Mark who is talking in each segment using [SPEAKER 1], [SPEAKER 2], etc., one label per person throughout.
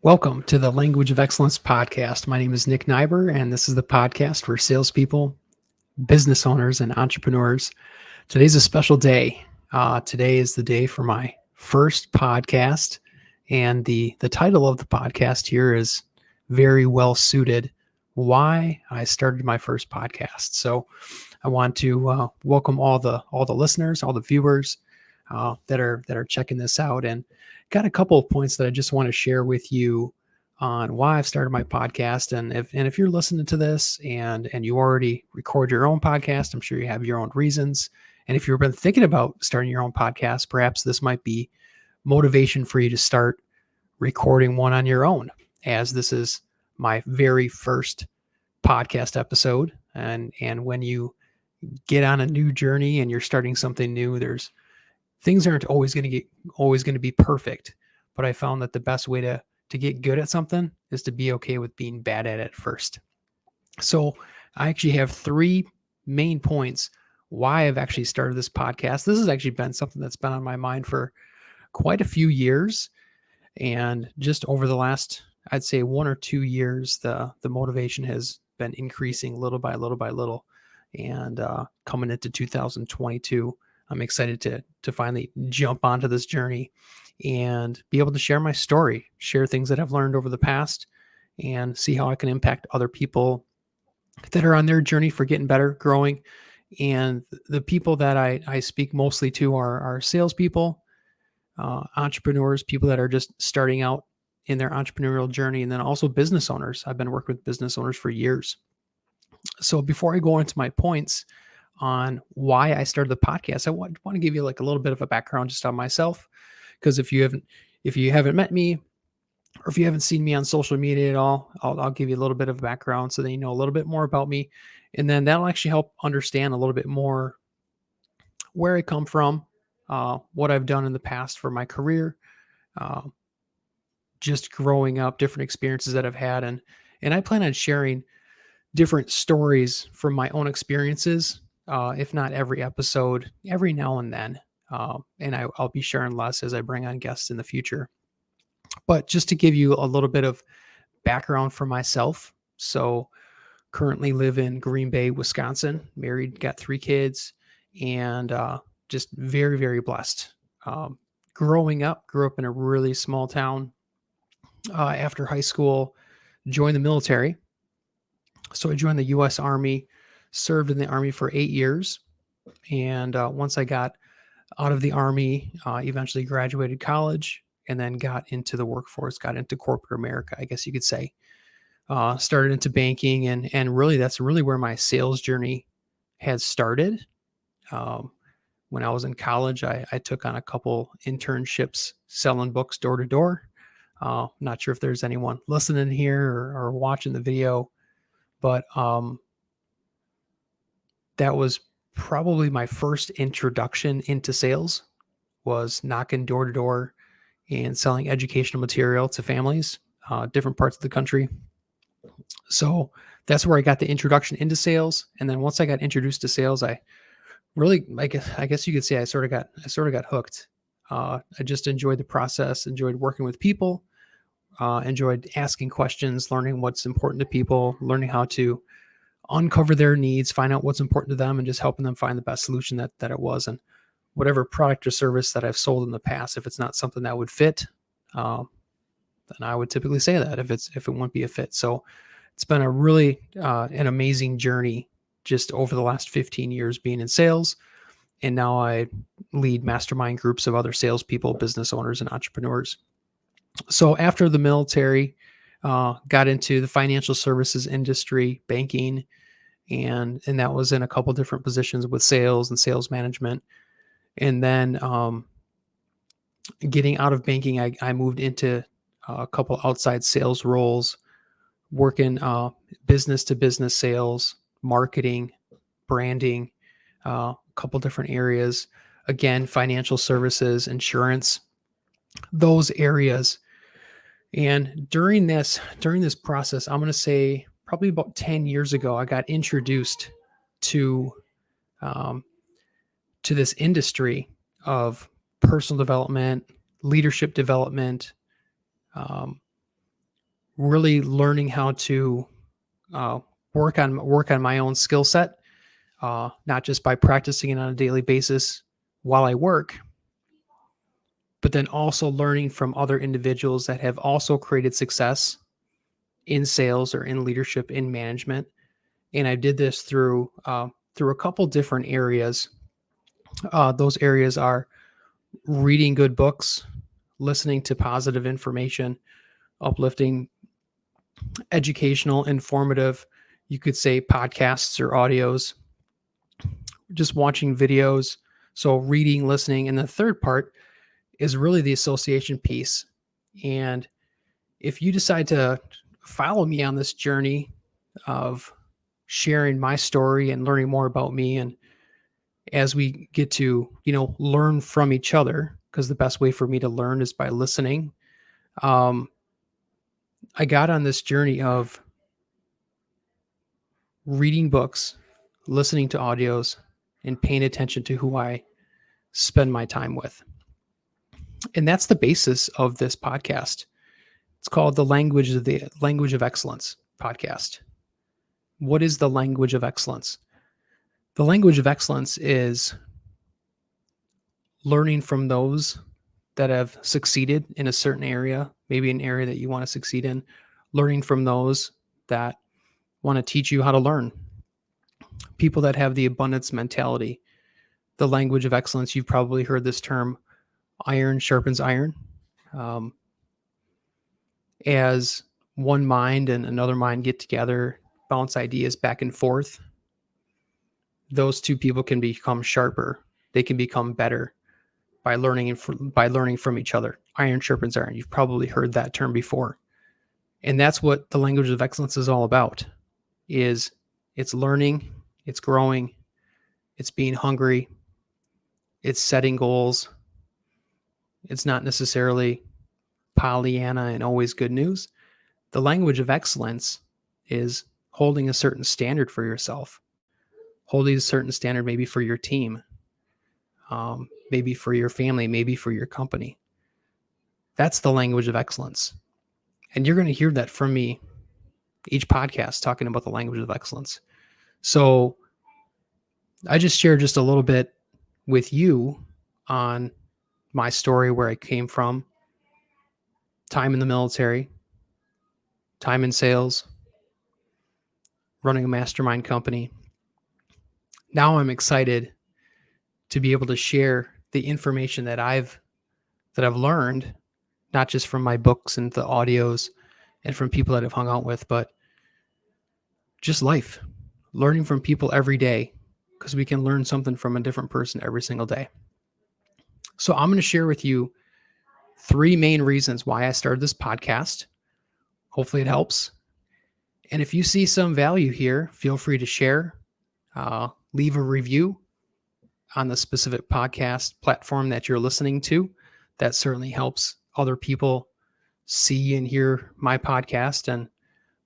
[SPEAKER 1] Welcome to the Language of Excellence podcast. My name is Nick Nighbor, and this is the podcast for salespeople, business owners, and entrepreneurs. Today's a special day. Today is the day for my first podcast, and the title of the podcast here is very well suited. Why I started my first podcast. So, I want to welcome all the listeners, all the viewers that are checking this out, and got a couple of points that I just want to share with you on why I've started my podcast. And if you're listening to this and you already record your own podcast, I'm sure you have your own reasons. And if you've been thinking about starting your own podcast, perhaps this might be motivation for you to start recording one on your own, as this is my very first podcast episode. And when you get on a new journey and you're starting something new, there's things aren't always going to be perfect. But I found that the best way to get good at something is to be okay with being bad at it first. So I actually have three main points why I've actually started this podcast. This has actually been something that's been on my mind for quite a few years. And just over the last, I'd say 1 or 2 years, the motivation has been increasing little by little by little. And coming into 2022, I'm excited to finally jump onto this journey and be able to share my story, share things that I've learned over the past, and see how I can impact other people that are on their journey for getting better, growing. And the people that I speak mostly to are salespeople, entrepreneurs, people that are just starting out in their entrepreneurial journey, and then also business owners. I've been working with business owners for years. So before I go into my points on why I started the podcast, I want to give you like a little bit of a background just on myself, because if you haven't met me, or if you haven't seen me on social media at all, I'll give you a little bit of background so that you know a little bit more about me, and then that'll actually help understand a little bit more where I come from, what I've done in the past for my career, uh, just growing up, different experiences that I've had, and I plan on sharing different stories from my own experiences, if not every episode, every now and then. I'll be sharing less as I bring on guests in the future. But just to give you a little bit of background for myself. So, currently live in Green Bay, Wisconsin, married, got 3 kids, and just very, very blessed. Um, grew up in a really small town. After high school, joined the military. So I joined the U.S. Army, served in the Army for 8 years. And once I got out of the Army, eventually graduated college and then got into the workforce, got into corporate America, I guess you could say. Started into banking, and really that's really where my sales journey had started. Um, when I was in college, I took on a couple internships selling books door to door. Not sure if there's anyone listening here or watching the video, but that was probably my first introduction into sales, was knocking door to door and selling educational material to families, different parts of the country. So that's where I got the introduction into sales. And then once I got introduced to sales, I really, I guess you could say I sort of got hooked. I just enjoyed the process, enjoyed working with people, enjoyed asking questions, learning what's important to people, learning how to uncover their needs, find out what's important to them, and just helping them find the best solution that it was. And whatever product or service that I've sold in the past, if it's not something that would fit, then I would typically say that if it wouldn't be a fit. So it's been a really an amazing journey just over the last 15 years being in sales. And now I lead mastermind groups of other salespeople, business owners, and entrepreneurs. So after the military, got into the financial services industry, banking, and that was in a couple different positions with sales and sales management. And then getting out of banking, I moved into a couple outside sales roles, working business to business sales, marketing, branding, a couple different areas. Again, financial services, insurance, those areas. And during this process, I'm going to say probably about 10 years ago, I got introduced to um, to this industry of personal development, leadership development, um, really learning how to uh, work on my own skill set, not just by practicing it on a daily basis while I work, but then also learning from other individuals that have also created success in sales or in leadership, in management. And I did this through a couple different areas. Those areas are reading good books, listening to positive information, uplifting, educational, informative, you could say podcasts or audios, just watching videos. So reading, listening. And the third part is really the association piece. And if you decide to follow me on this journey of sharing my story and learning more about me, and as we get to, learn from each other, because the best way for me to learn is by listening. um, I got on this journey of reading books, listening to audios, and paying attention to who I spend my time with. And that's the basis of this podcast. It's called the Language of Excellence podcast. What is the language of excellence? The language of excellence is learning from those that have succeeded in a certain area, maybe an area that you want to succeed in, learning from those that want to teach you how to learn, people that have the abundance mentality. The language of excellence, you've probably heard this term, iron sharpens iron. Um, as one mind and another mind get together, bounce ideas back and forth, those two people can become sharper. They can become better by learning from each other. Iron sharpens iron. You've probably heard that term before. And that's what the language of excellence is all about. Is it's learning, it's growing, it's being hungry, it's setting goals. It's not necessarily Pollyanna and always good news. The language of excellence is holding a certain standard for yourself, holding a certain standard maybe for your team, maybe for your family, maybe for your company. That's the language of excellence. And you're going to hear that from me each podcast talking about the language of excellence. So I just shared just a little bit with you on my story, where I came from, time in the military, time in sales, running a mastermind company. Now I'm excited to be able to share the information that I've learned, not just from my books and the audios and from people that I've hung out with, but just life, learning from people every day, because we can learn something from a different person every single day. So I'm going to share with you 3 main reasons why I started this podcast. Hopefully it helps. And if you see some value here, feel free to share, leave a review on the specific podcast platform that you're listening to. That certainly helps other people see and hear my podcast. And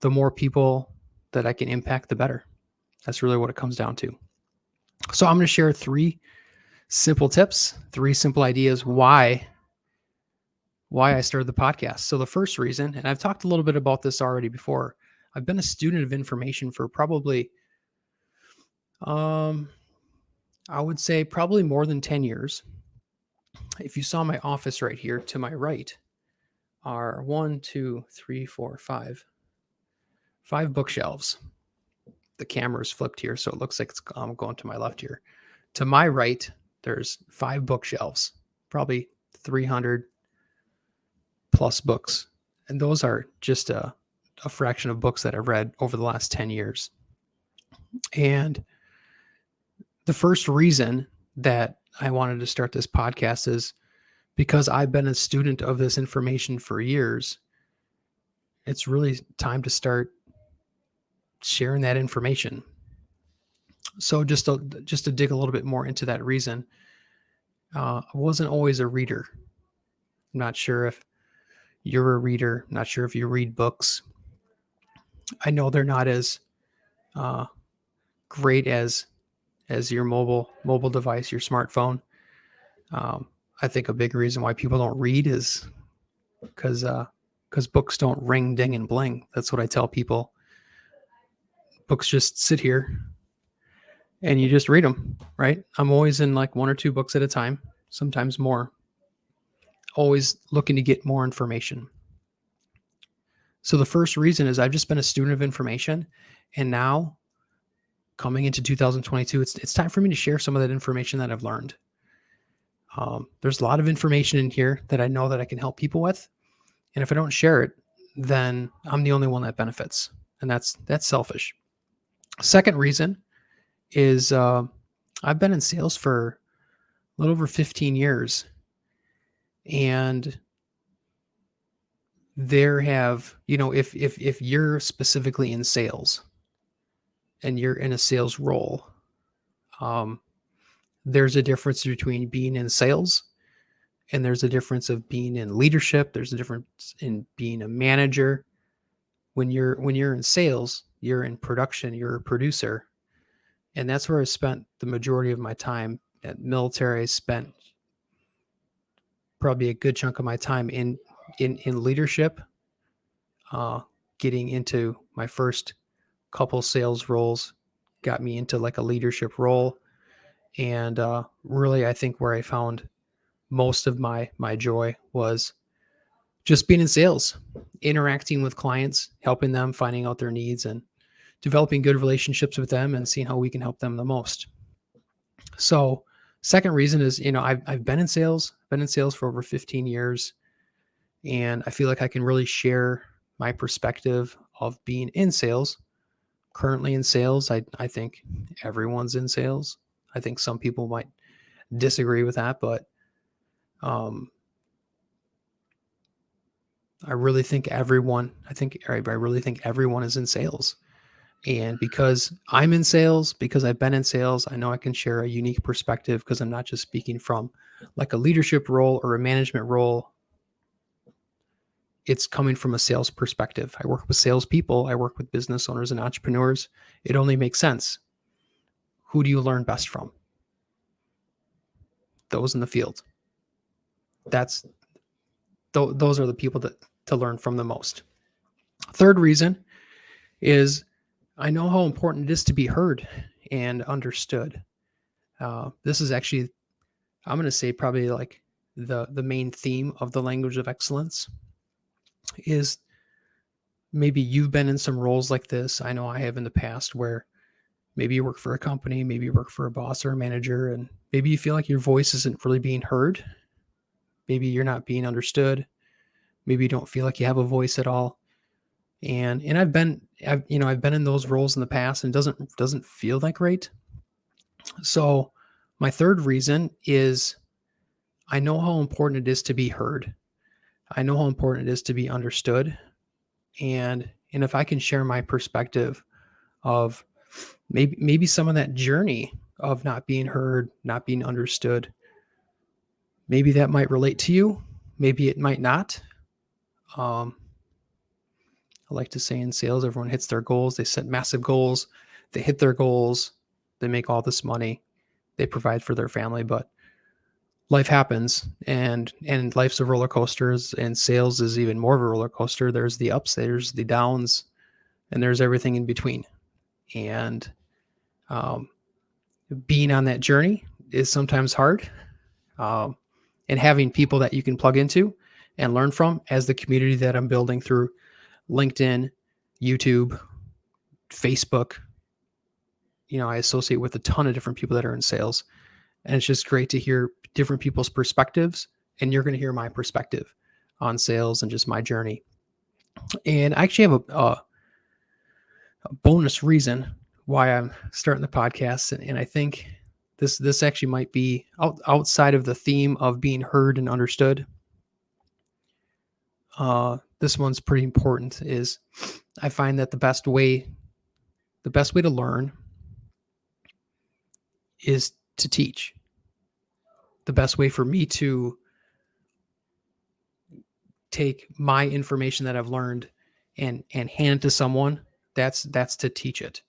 [SPEAKER 1] the more people that I can impact, the better. That's really what it comes down to. So I'm going to share 3 simple tips, 3 simple ideas why I started the podcast. So the first reason, and I've talked a little bit about this already before, I've been a student of information for probably, I would say probably more than 10 years. If you saw my office right here to my right are 5 bookshelves. The camera's flipped here, so it looks like I'm going to my left here. To my right, there's 5 bookshelves, probably 300 plus books. And those are just a fraction of books that I've read over the last 10 years. And the first reason that I wanted to start this podcast is because I've been a student of this information for years. It's really time to start sharing that information. So just to dig a little bit more into that reason, I wasn't always a reader. I'm not sure if you're a reader. I'm not sure if you read books. I know they're not as great as your mobile device, your smartphone. I think a big reason why people don't read is because because books don't ring, ding, and bling. That's what I tell people. Books just sit here and you just read them, right? I'm always in like 1 or 2 books at a time, sometimes more, always looking to get more information. So the first reason is I've just been a student of information, and now coming into 2022, it's time for me to share some of that information that I've learned. There's a lot of information in here that I know that I can help people with, and if I don't share it, then I'm the only one that benefits, and that's selfish. Second reason is I've been in sales for a little over 15 years, and there have, if you're specifically in sales and you're in a sales role, there's a difference between being in sales and there's a difference of being in leadership. There's a difference in being a manager. When you're in sales, you're in production, you're a producer. And that's where I spent the majority of my time. At military, I spent probably a good chunk of my time in leadership, getting into my first couple sales roles, got me into like a leadership role. And really, I think where I found most of my joy was just being in sales, interacting with clients, helping them, finding out their needs, and developing good relationships with them and seeing how we can help them the most. So second reason is, I've been in sales, for over 15 years. And I feel like I can really share my perspective of being in sales. Currently in sales, I think everyone's in sales. I think some people might disagree with that, but I really think everyone is in sales. And because I'm in sales, because I've been in sales, I know I can share a unique perspective because I'm not just speaking from like a leadership role or a management role. It's coming from a sales perspective. I work with salespeople. I work with business owners and entrepreneurs. It only makes sense. Who do you learn best from? Those in the field. Those are the people to learn from the most. Third reason is I know how important it is to be heard and understood. This is actually, I'm going to say, probably like the main theme of the language of excellence. Is maybe you've been in some roles like this. I know I have in the past, where maybe you work for a company, maybe you work for a boss or a manager, and maybe you feel like your voice isn't really being heard. Maybe you're not being understood. Maybe you don't feel like you have a voice at all. And I've been in those roles in the past, and it doesn't feel that great. So my third reason is I know how important it is to be heard. I know how important it is to be understood. And if I can share my perspective of maybe some of that journey of not being heard, not being understood, maybe that might relate to you. Maybe it might not. I like to say in sales, everyone hits their goals. They set massive goals. They hit their goals. They make all this money. They provide for their family, but life happens, and life's a roller coaster, and sales is even more of a roller coaster. There's the ups, there's the downs, and there's everything in between. And being on that journey is sometimes hard. And having people that you can plug into and learn from, as the community that I'm building through LinkedIn, YouTube, Facebook, I associate with a ton of different people that are in sales. And it's just great to hear different people's perspectives. And you're going to hear my perspective on sales and just my journey. And I actually have a bonus reason why I'm starting the podcast. And I think this actually might be outside of the theme of being heard and understood. This one's pretty important. Is I find that the best way to learn is to teach. The best way for me to take my information that I've learned and hand it to someone, that's to teach it.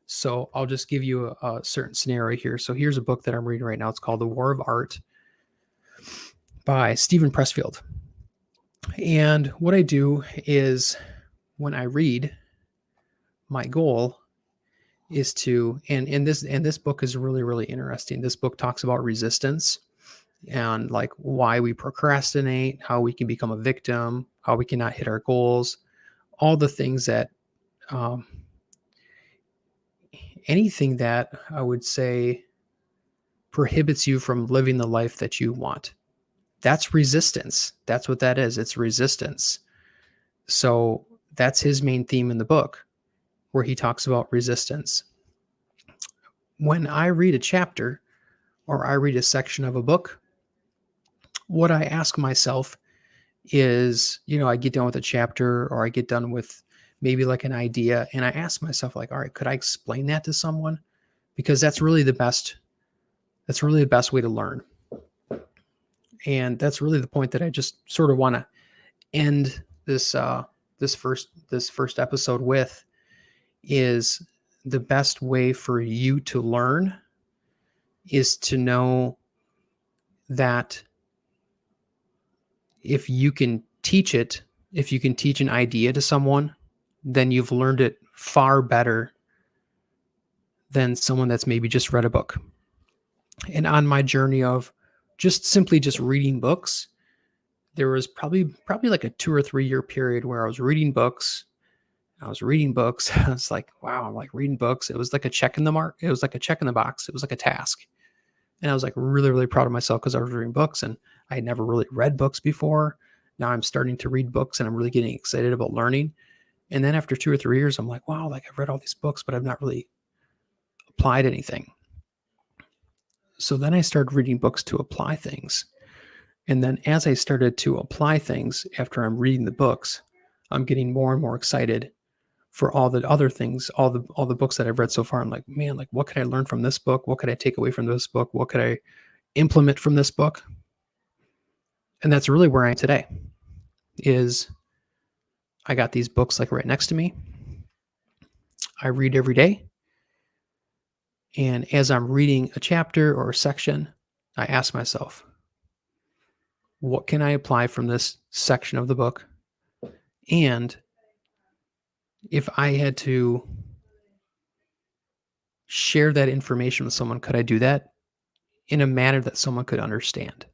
[SPEAKER 1] So I'll just give you a certain scenario here. So here's a book that I'm reading right now. It's called The War of Art by Stephen Pressfield. And what I do is when I read, my goal is to and this book is really, really interesting. This book talks about resistance and like why we procrastinate, how we can become a victim, how we cannot hit our goals, all the things that um, anything that I would say prohibits you from living the life that you want. That's resistance. That's what that is. It's resistance. So that's his main theme in the book, where he talks about resistance. When I read a chapter or I read a section of a book, what I ask myself is, I get done with a chapter or I get done with maybe like an idea, and I ask myself, like, all right, could I explain that to someone? Because that's really the best way to learn. And that's really the point that I just sort of want to end this first episode with, is the best way for you to learn is to know that if you can teach it, if you can teach an idea to someone, then you've learned it far better than someone that's maybe just read a book. And on my journey of just reading books, there was probably like a 2 or 3 year period where I was reading books. I was reading books. I was like, wow, I'm like reading books. It was like a check in the mark. It was like a check in the box. It was like a task. And I was like really, really proud of myself because I was reading books and I had never really read books before. Now I'm starting to read books and I'm really getting excited about learning. And then after 2 or 3 years, I'm like, wow, like I've read all these books, but I've not really applied anything. So then I started reading books to apply things. And then as I started to apply things after I'm reading the books, I'm getting more and more excited for all the other things, all the books that I've read so far. I'm like, man, like what could I learn from this book? What could I take away from this book? What could I implement from this book? And that's really where I am today. Is I got these books like right next to me. I read every day. And as I'm reading a chapter or a section, I ask myself, what can I apply from this section of the book? And if I had to share that information with someone, could I do that in a manner that someone could understand?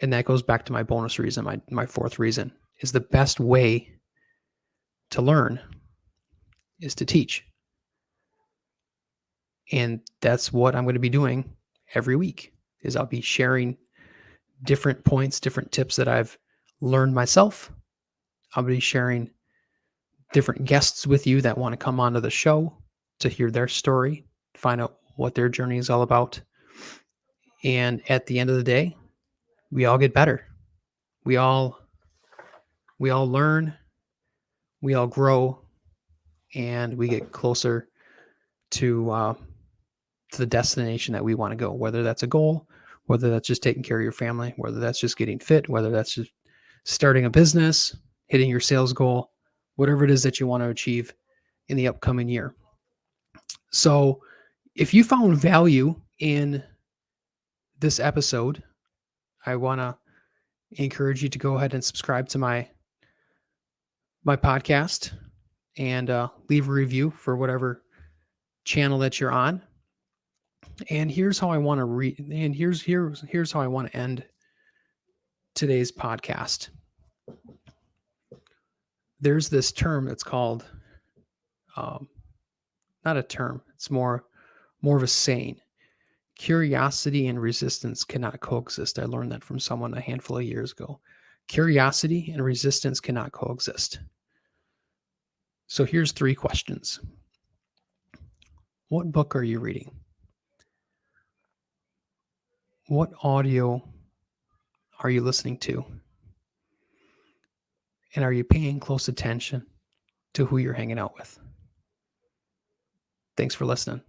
[SPEAKER 1] And that goes back to my bonus reason, my fourth reason, is the best way to learn is to teach. And that's what I'm going to be doing every week, is I'll be sharing different points, different tips that I've learned myself. I'll be sharing different guests with you that want to come onto the show to hear their story, find out what their journey is all about. And at the end of the day, we all get better. We all learn, we all grow, and we get closer to the destination that we want to go, whether that's a goal, whether that's just taking care of your family, whether that's just getting fit, whether that's just starting a business, hitting your sales goal, whatever it is that you want to achieve in the upcoming year. So if you found value in this episode, I want to encourage you to go ahead and subscribe to my podcast and leave a review for whatever channel that you're on. And here's how I want to here's how I want to end today's podcast. There's this term that's called not a term, it's more of a saying. Curiosity and resistance cannot coexist. I learned that from someone a handful of years ago. Curiosity and resistance cannot coexist. So here's 3 questions. What book are you reading? What audio are you listening to? And are you paying close attention to who you're hanging out with? Thanks for listening.